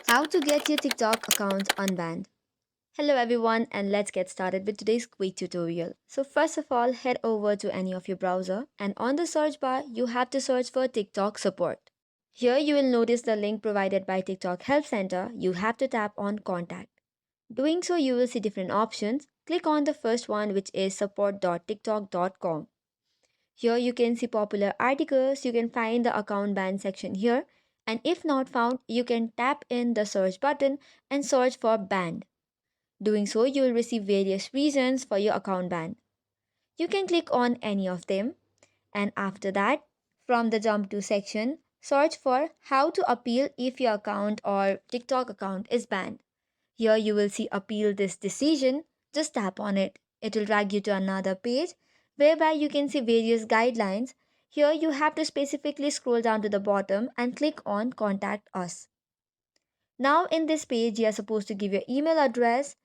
How to get your TikTok account unbanned. Hello everyone, and let's get started with today's quick tutorial. So first of all, head over to any of your browser and on the search bar, you have to search for TikTok support. Here you will notice the link provided by TikTok Help Center. You have to tap on contact. Doing so, you will see different options. Click on the first one, which is support.tiktok.com. Here you can see popular articles. You can find the account ban section here. And if not found, you can tap in the search button and search for banned. Doing so, you will receive various reasons for your account ban. You can click on any of them. And after that, from the jump to section, search for how to appeal if your account or TikTok account is banned. Here you will see appeal this decision. Just tap on it. It will drag you to another page whereby you can see various guidelines. Here you have to specifically scroll down to the bottom and click on contact us. Now in this page you are supposed to give your email address,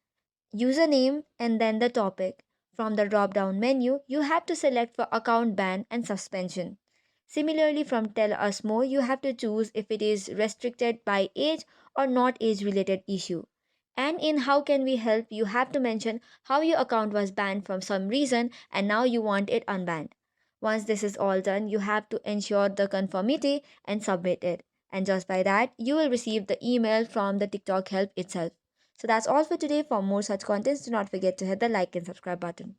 username and then the topic. From the drop down menu, you have to select for account ban and suspension. Similarly, from tell us more, you have to choose if it is restricted by age or not age related issue. And in how can we help, you have to mention how your account was banned from some reason and now you want it unbanned. Once this is all done, you have to ensure the conformity and submit it. And just by that, you will receive the email from the TikTok help itself. So that's all for today. For more such contents, do not forget to hit the like and subscribe button.